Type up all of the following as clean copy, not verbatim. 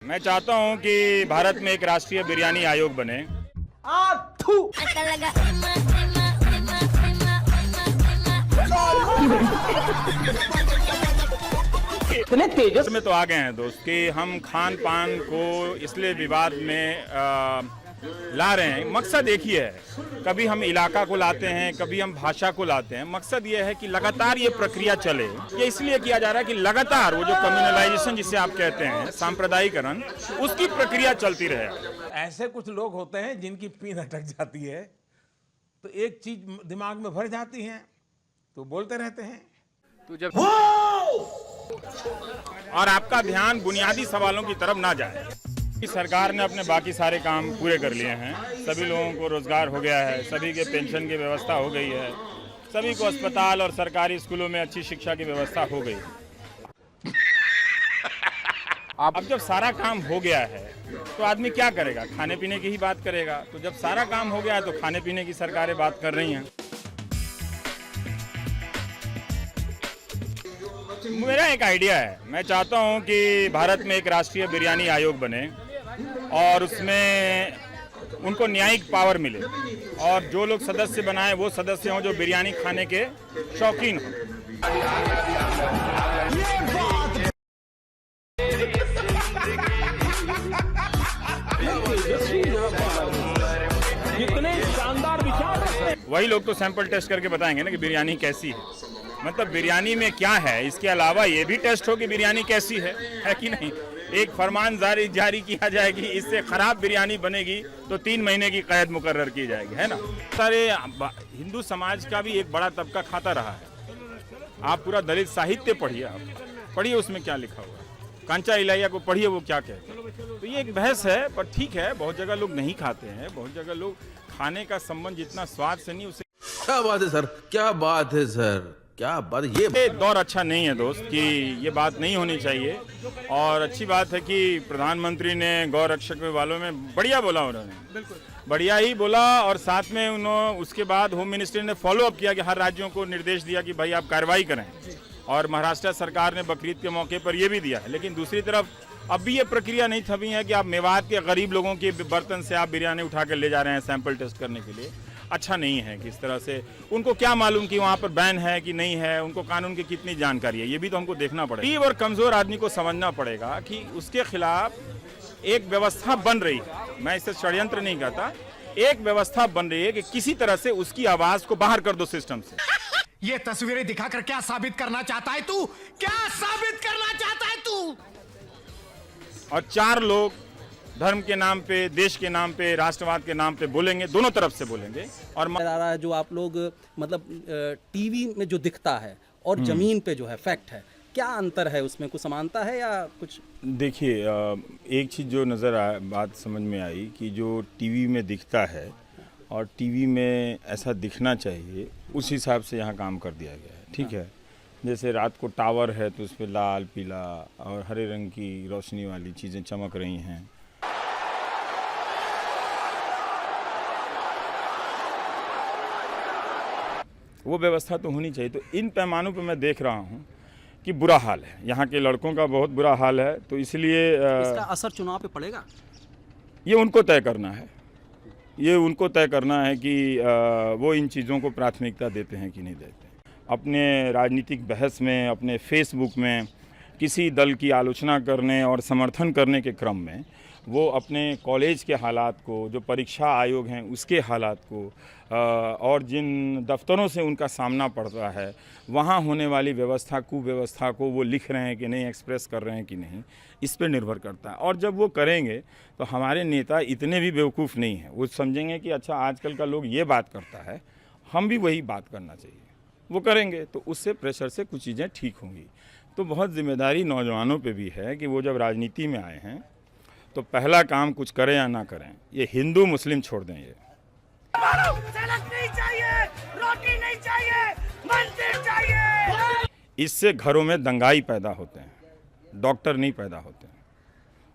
मैं चाहता हूं कि भारत में एक राष्ट्रीय बिरयानी आयोग बने। इतने तेजस में तो आ गए हैं दोस्त कि हम खान पान को इसलिए विवाद में ला रहे हैं। मकसद एक ही है, कभी हम इलाका को लाते हैं, कभी हम भाषा को लाते हैं। मकसद ये है कि लगातार ये प्रक्रिया चले। ये इसलिए किया जा रहा है कि लगातार वो जो कम्युनलाइजेशन जिसे आप कहते हैं, सांप्रदायिकरण, उसकी प्रक्रिया चलती रहे। ऐसे कुछ लोग होते हैं जिनकी पीन अटक जाती है तो एक चीज दिमाग में भर जाती है तो बोलते रहते हैं। तो जब और आपका ध्यान बुनियादी सवालों की तरफ ना जाए। सरकार ने अपने बाकी सारे काम पूरे कर लिए हैं। सभी लोगों को रोजगार हो गया है, सभी के पेंशन की व्यवस्था हो गई है, सभी को अस्पताल और सरकारी स्कूलों में अच्छी शिक्षा की व्यवस्था हो गई। अब जब सारा काम हो गया है तो आदमी क्या करेगा? खाने पीने की ही बात करेगा। तो जब सारा काम हो गया है तो खाने पीने की सरकारें बात कर रही हैं। मेरा एक आइडिया है, मैं चाहता हूं कि भारत में एक राष्ट्रीय बिरयानी आयोग बने और उसमें उनको न्यायिक पावर मिले और जो लोग सदस्य बनाए वो सदस्य हों जो बिरयानी खाने के शौकीन हों। कितने शानदार विचार। वही लोग तो सैंपल टेस्ट करके बताएंगे ना कि बिरयानी कैसी है। मतलब बिरयानी में क्या है, इसके अलावा ये भी टेस्ट हो कि बिरयानी कैसी है कि नहीं। एक फरमान जारी किया जाएगी, इससे खराब बिरयानी बनेगी तो 3 महीने की कैद मुकर्रर की जाएगी, है ना। सारे हिंदू समाज का भी एक बड़ा तबका खाता रहा है। आप पूरा दलित साहित्य पढ़िए, आप पढ़िए उसमें क्या लिखा हुआ है। कांचा इलाइया को पढ़िए, वो क्या कहते हैं। तो ये एक बहस है, पर ठीक है, बहुत जगह लोग नहीं खाते हैं, बहुत जगह लोग खाने का संबंध जितना स्वाद से नहीं, उसे क्या बात है सर, क्या बात है सर, क्या बात। ये दौर अच्छा नहीं है दोस्त कि ये बात नहीं होनी चाहिए। और अच्छी बात है कि प्रधानमंत्री ने गौ रक्षक वालों में बढ़िया बोला, उन्होंने बढ़िया ही बोला। और साथ में उन्होंने उसके बाद होम मिनिस्ट्री ने फॉलो अप किया कि हर राज्यों को निर्देश दिया कि भाई आप कार्रवाई करें। और महाराष्ट्र सरकार ने बकरीद के मौके पर यह भी दिया है। लेकिन दूसरी तरफ अब भी ये प्रक्रिया नहीं थमी है कि आप मेवात के गरीब लोगों के बर्तन से आप बिरयानी उठा कर ले जा रहे हैं सैंपल टेस्ट करने के लिए। अच्छा नहीं है कि इस तरह से। उनको क्या मालूम कि वहाँ पर बैन है कि नहीं है, उनको कानून की कितनी जानकारी है, ये भी तो हमको देखना पड़ेगा। गरीब और कमज़ोर आदमी को समझना पड़ेगा कि उसके खिलाफ एक व्यवस्था बन रही है। मैं इसे षड्यंत्र नहीं कहता, एक व्यवस्था बन रही है कि किसी तरह से उसकी आवाज़ को बाहर कर दो सिस्टम से। ये तस्वीरें दिखाकर क्या साबित करना चाहता है तू? क्या साबित करना चाहता है तू? और 4 लोग धर्म के नाम पे, देश के नाम पे, राष्ट्रवाद के नाम पे बोलेंगे, दोनों तरफ से बोलेंगे। और रहा है जो आप लोग मतलब टीवी में जो दिखता है और जमीन पे जो है फैक्ट है, क्या अंतर है उसमें? कुछ समानता है या कुछ? देखिए, एक चीज़ जो बात समझ में आई कि जो टीवी में दिखता है और टीवी में ऐसा दिखना चाहिए, उस हिसाब से यहाँ काम कर दिया गया है। ठीक है, जैसे रात को टावर है तो उस पर लाल, पीला और हरे रंग की रोशनी वाली चीज़ें चमक रही हैं। वो व्यवस्था तो होनी चाहिए। तो इन पैमानों पे मैं देख रहा हूँ कि बुरा हाल है, यहाँ के लड़कों का बहुत बुरा हाल है। तो इसलिए इसका असर चुनाव पे पड़ेगा? ये उनको तय करना है, ये उनको तय करना है कि वो इन चीज़ों को प्राथमिकता देते हैं कि नहीं देते। अपने राजनीतिक बहस में, अपने फेसबुक में किसी दल की आलोचना करने और समर्थन करने के क्रम में वो अपने कॉलेज के हालात को, जो परीक्षा आयोग हैं उसके हालात को, और जिन दफ्तरों से उनका सामना पड़ता है वहाँ होने वाली व्यवस्था, कुव्यवस्था को वो लिख रहे हैं कि नहीं, एक्सप्रेस कर रहे हैं कि नहीं, इस पर निर्भर करता है। और जब वो करेंगे तो हमारे नेता इतने भी बेवकूफ़ नहीं हैं, वो समझेंगे कि अच्छा आजकल का लोग ये बात करता है, हम भी वही बात करना चाहिए। वो करेंगे तो उससे प्रेशर से कुछ चीज़ें ठीक होंगी। तो बहुत जिम्मेदारी नौजवानों पे भी है कि वो जब राजनीति में आए हैं तो पहला काम कुछ करें या ना करें, ये हिंदू मुस्लिम छोड़ दें। ये सड़क नहीं चाहिए, रोटी नहीं चाहिए, मंदिर चाहिए। इससे घरों में दंगाई पैदा होते हैं, डॉक्टर नहीं पैदा होते हैं।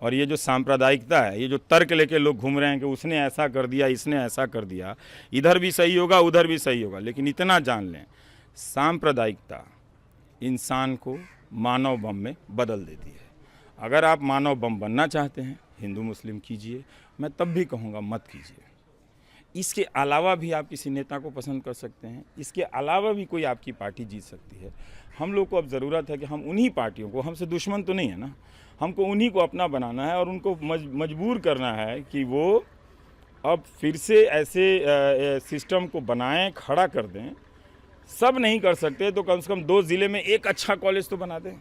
और ये जो सांप्रदायिकता है, ये जो तर्क लेके लोग घूम रहे हैं कि उसने ऐसा कर दिया, इसने ऐसा कर दिया, इधर भी सही होगा उधर भी सही होगा, लेकिन इतना जान लें सांप्रदायिकता इंसान को मानव बम में बदल देती है। अगर आप मानव बम बनना चाहते हैं हिंदू मुस्लिम कीजिए, मैं तब भी कहूँगा मत कीजिए। इसके अलावा भी आप किसी नेता को पसंद कर सकते हैं, इसके अलावा भी कोई आपकी पार्टी जीत सकती है। हम लोग को अब ज़रूरत है कि हम उन्हीं पार्टियों को, हमसे दुश्मन तो नहीं है ना, हमको उन्हीं को अपना बनाना है और उनको मजबूर करना है कि वो अब फिर से ऐसे सिस्टम को बनाएं, खड़ा कर दें। सब नहीं कर सकते तो कम से कम 2 ज़िले में एक अच्छा कॉलेज तो बना दें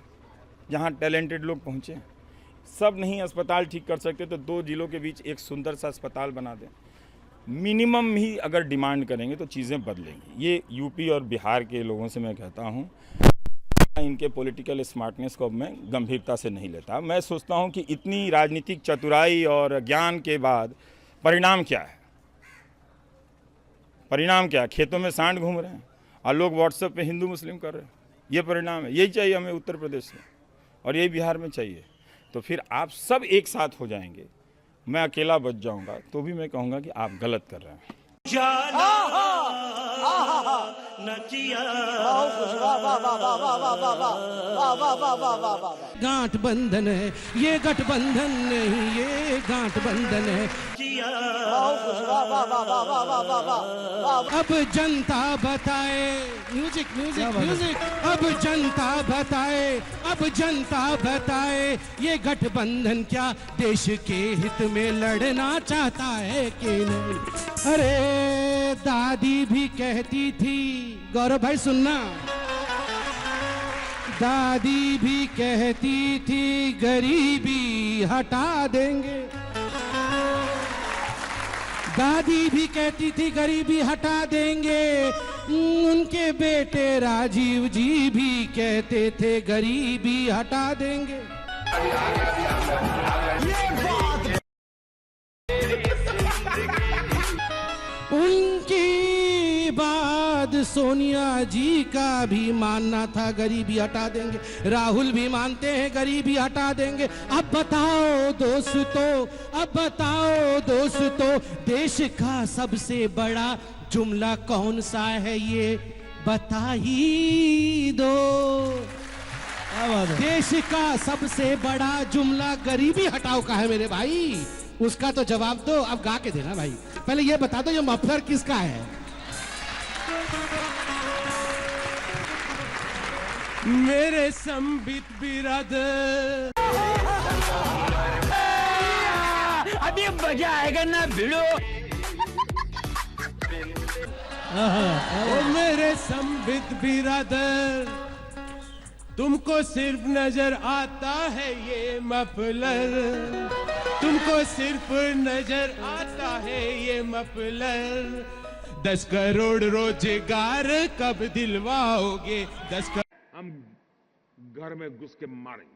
जहां टैलेंटेड लोग पहुंचे। सब नहीं अस्पताल ठीक कर सकते तो 2 ज़िलों के बीच एक सुंदर सा अस्पताल बना दें। मिनिमम ही अगर डिमांड करेंगे तो चीज़ें बदलेंगी। ये यूपी और बिहार के लोगों से मैं कहता हूँ, इनके पॉलिटिकल स्मार्टनेस को अब मैं गंभीरता से नहीं लेता। मैं सोचता हूँ कि इतनी राजनीतिक चतुराई और ज्ञान के बाद परिणाम क्या है? परिणाम क्या है? खेतों में सांड घूम रहे हैं और लोग व्हाट्सएप पे हिंदू मुस्लिम कर रहे हैं। ये परिणाम है। यही चाहिए हमें उत्तर प्रदेश में और यही बिहार में चाहिए। तो फिर आप सब एक साथ हो जाएंगे, मैं अकेला बच जाऊंगा तो भी मैं कहूँगा कि आप गलत कर रहे हैं। गांठ बंधन है ये, गठबंधन नहीं ये गांठ बंधन है। अब जनता बताए, म्यूजिक म्यूजिक म्यूजिक, अब जनता बताए, अब जनता बताए, ये गठबंधन क्या देश के हित में लड़ना चाहता है कि नहीं। अरे दादी भी कहती थी, गौरव भाई सुनना, दादी भी कहती थी गरीबी हटा देंगे, दादी भी कहती थी गरीबी हटा देंगे। उनके बेटे राजीव जी भी कहते थे गरीबी हटा देंगे। उनकी बात सोनिया जी का भी मानना था गरीबी हटा देंगे, राहुल भी मानते हैं गरीबी हटा देंगे। अब बताओ दोस्तों, अब बताओ दोस्तों, देश का सबसे बड़ा जुमला कौन सा है ये बता ही दो। देश का सबसे बड़ा जुमला गरीबी हटाओ का है मेरे भाई, उसका तो जवाब दो। अब गा के देना भाई, पहले ये बता दो ये मफलर किसका है। मेरे संबित बिरादर, अभी मजा आएगा ना भिड़ो। ओ मेरे संबित बिरादर, तुमको सिर्फ नजर आता है ये मफलर, तुमको सिर्फ नजर आता है ये मफलर। 10 करोड़ रोजगार कब दिलवाओगे? 10 करोड़ हम घर में घुस के मारेंगे।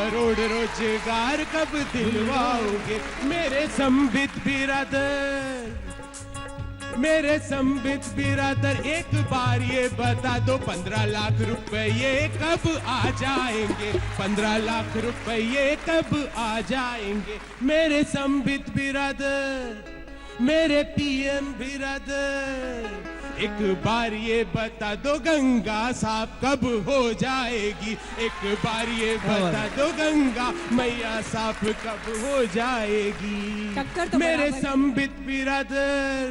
रोजगार कब दिलवाओगे? मेरे संबित बिरादर, मेरे संबित बिरादर, एक बार ये बता दो 15 लाख रुपए कब आ जाएंगे? 15 लाख रुपए कब आ जाएंगे? मेरे संबित बिरादर, मेरे पीएम बिरादर, एक बार ये बता दो गंगा साफ कब हो जाएगी? एक बार ये बता दो गंगा मैया साफ कब हो जाएगी? मेरे संबित बिरादर,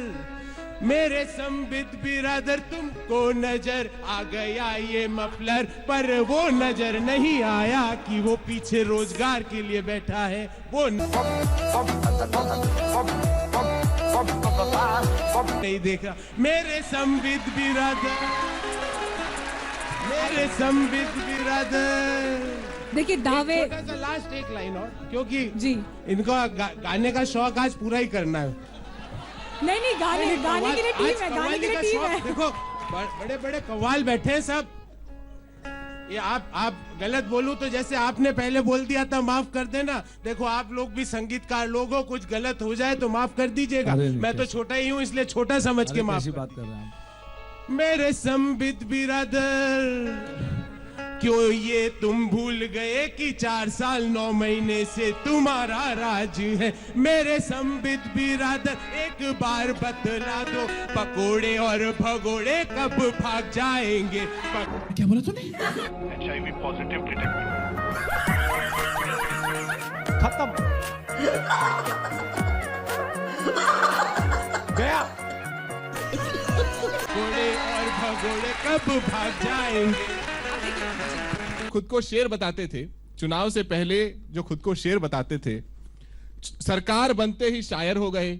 मेरे संबित बिरादर, तुमको नजर आ गया ये मफलर, पर वो नजर नहीं आया कि वो पीछे रोजगार के लिए बैठा है। वो नहीं देखा। मेरे संबित बिरादर, मेरे संबित बिरादर, देखिए दावे, छोटा सा लास्ट एक लाइन और, क्योंकि जी इनको गाने का शौक आज पूरा ही करना है। नहीं गाने के लिए टीम है, गाने के लिए टीम है। देखो बड़े बड़े कव्वाल बैठे हैं सब। ये आप गलत बोलूं तो जैसे आपने पहले बोल दिया था माफ कर देना। देखो आप लोग भी संगीतकार लोग हो, कुछ गलत हो जाए तो माफ कर दीजिएगा। मैं तो छोटा ही हूं इसलिए छोटा समझ के माफ बात कर रहा हूं। मेरे संबित बिरादर, क्यों ये तुम भूल गए कि 4 साल 9 महीने से तुम्हारा राज है? मेरे संबित बिरादर, एक बार बतला दो पकोड़े और भगोड़े कब भाग जाएंगे? क्या बोला तूने? HIV पॉजिटिव डिटेक्ट खत्म। गया। घोड़े और भगोड़े कब भाग जाएंगे। खुद को शेर बताते थे, चुनाव से पहले जो खुद को शेर बताते थे, सरकार बनते ही शायर हो गए।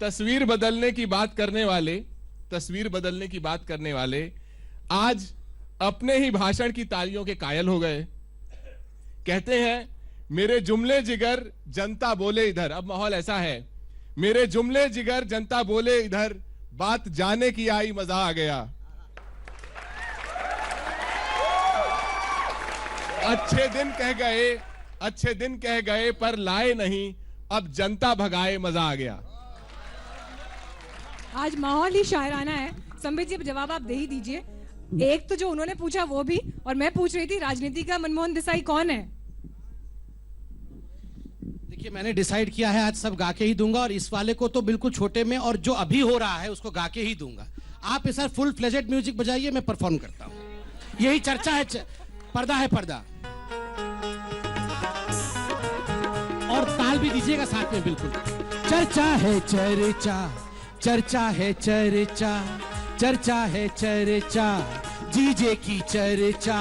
तस्वीर बदलने की बात करने वाले आज अपने ही भाषण की तालियों के कायल हो गए। कहते हैं मेरे जुमले जिगर जनता बोले इधर। अब माहौल ऐसा है, मेरे जुमले जिगर जनता बोले इधर, बात जाने की आई मजा आ गया। अच्छे दिन कह गए पर लाए नहीं, अब जनता भगाए मजा आ गया। आज माहौल ही शायराना है। संबित जी अब जवाब आप दे ही दीजिए। एक तो जो उन्होंने पूछा वो भी, और मैं पूछ रही थी राजनीति का मनमोहन देसाई कौन है। देखिए मैंने डिसाइड किया है आज सब गा के ही दूंगा, और इस वाले को तो बिल्कुल छोटे में, और जो अभी हो रहा है उसको गा के ही दूंगा। आप इस फुल फ्लेजेड म्यूजिक बजाइए, मैं परफॉर्म करता हूं। यही चर्चा है, पर्दा है पर्दा, और ताल भी दीजिएगा साथ में बिल्कुल। चर्चा है चर्चा, चर्चा है चर्चा, चर्चा है चर्चा, जीजे की चर्चा।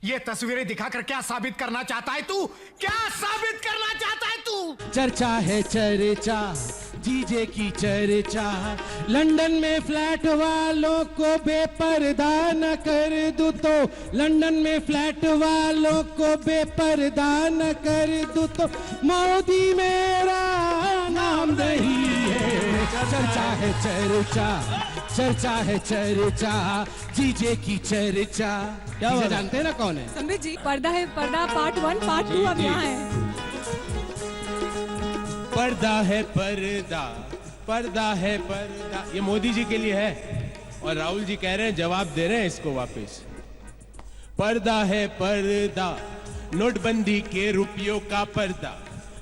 ये तस्वीरें दिखाकर क्या साबित करना चाहता है तू? क्या साबित करना चाहता है तू? चर्चा है चर्चा, जीजे की चर्चा। लंदन में फ्लैट वालों को बेपर्दा न कर दूं तो, लंदन में फ्लैट वालों को बेपर्दा न कर दूं तो, मोदी मेरा नाम नहीं है। चर्चा है चर्चा, चर्चा है चर्चा, जीजे की चर्चा। क्या जानते हैं ना कौन है? संबित जी पर्दा है पर्दा पार्ट 1 पार्ट 2 अब यहाँ है। पर्दा है पर्दा, पर्दा है पर्दा, ये मोदी जी के लिए है, और राहुल जी कह रहे हैं जवाब दे रहे हैं इसको वापस। पर्दा है पर्दा, नोटबंदी के रुपयों का पर्दा,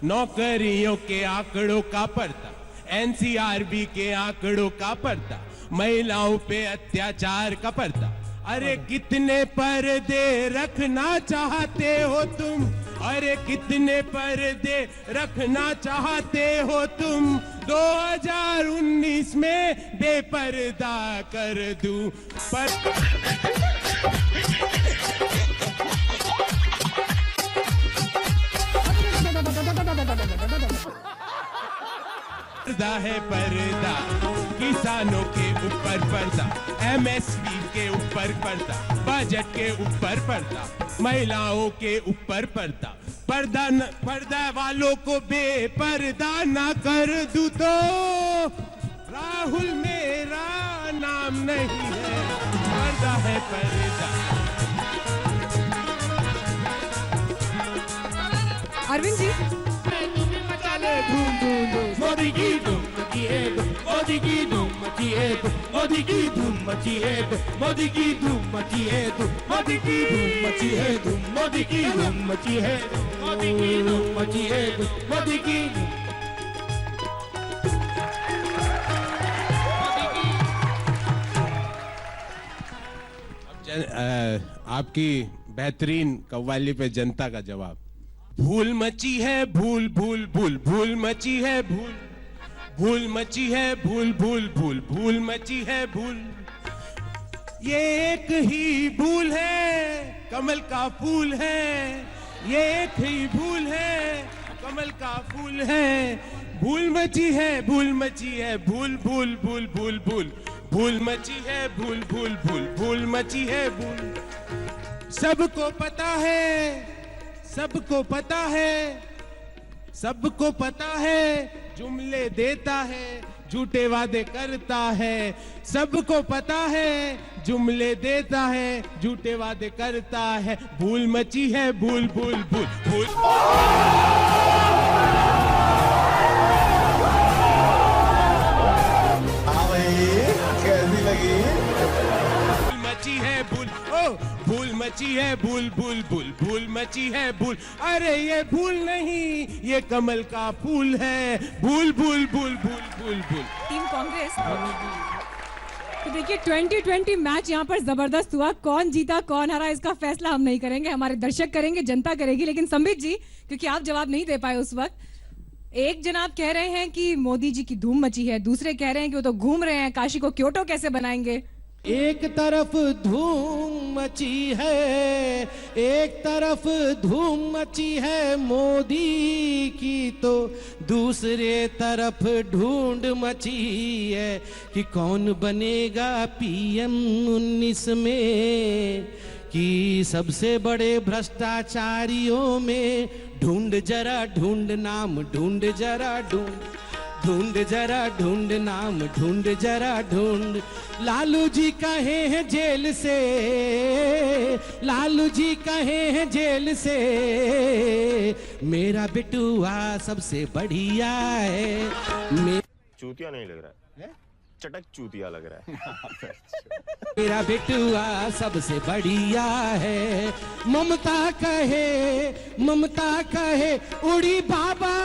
नौकरियों के आंकड़ों का पर्दा, एनसीआरबी के आंकड़ों का पर्दा, महिलाओं पे अत्याचार का पर्दा। अरे कितने पर्दे रखना चाहते हो तुम, अरे कितने पर्दे रखना चाहते हो तुम, 2019 में बेपर्दा कर दूं। पर्दा है पर्दा, किसानों के ऊपर पर्दा, एमएसपी के ऊपर पर्दा, बजट के ऊपर पर्दा, महिलाओं के ऊपर पर्दा, पर्दा वालों को बेपर्दा ना कर दूं तो, राहुल मेरा नाम नहीं है। पर्दा है पर्दा। अरविंद जी मोदी की धूम मची है, मोदी की धूम मची है, मोदी की धूम मची है, मोदी की धूम मची है, मोदी की धूम मची है, मोदी की धूम मची है, मोदी की धूम मची है, मोदी की। आपकी बेहतरीन कव्वाली पे जनता का जवाब। भूल मची है भूल भूल भूल, भूल मची है भूल, भूल मची है भूल भूल भूल, भूल मची है भूल। ये एक ही भूल है कमल का फूल है, ये एक ही भूल है कमल का फूल है। भूल मची है भूल मची है, भूल भूल भूल भूल भूल, भूल मची है भूल भूल भूल, भूल मची है भूल। सबको पता है, सबको पता है, सबको पता है, जुमले देता है, झूठे वादे करता है। सबको पता है, जुमले देता है, झूठे वादे करता है। भूल मची है भूल भूल भूल, भूल कैसी लगी? मची है भूल, ओ भूल मची है भूल भूल भूल, भूल मची है भूल। अरे ये भूल नहीं, ये कमल का फूल है। भूल भूल भूल भूल भूल भूल। टीम कांग्रेस तो देखिए 2020 मैच यहाँ पर जबरदस्त हुआ। कौन जीता कौन हारा इसका फैसला हम नहीं करेंगे, हमारे दर्शक करेंगे, जनता करेगी। लेकिन संबित जी, क्योंकि आप जवाब नहीं दे पाए उस वक्त, एक जनाब कह रहे हैं कि मोदी जी की धूम मची है, दूसरे कह रहे हैं कि वो तो घूम रहे हैं, काशी को क्योटो कैसे बनाएंगे। एक तरफ धूम मची है, एक तरफ धूम मची है मोदी की, तो दूसरे तरफ ढूंढ मची है कि कौन बनेगा पीएम 19 में, कि सबसे बड़े भ्रष्टाचारियों में ढूंढ जरा ढूंढ नाम, ढूंढ जरा ढूंढ जरा ढूंढ नाम, ढूंढ जरा ढूंढ। लालू जी कहे हैं जेल से, लालू जी कहे हैं जेल से, मेरा बिटुआ सबसे बढ़िया है। चूतिया नहीं लग रहा है, चटक चूतिया लग रहा है। मेरा बिटुआ सबसे बढ़िया है। ममता कहे उड़ी बाबा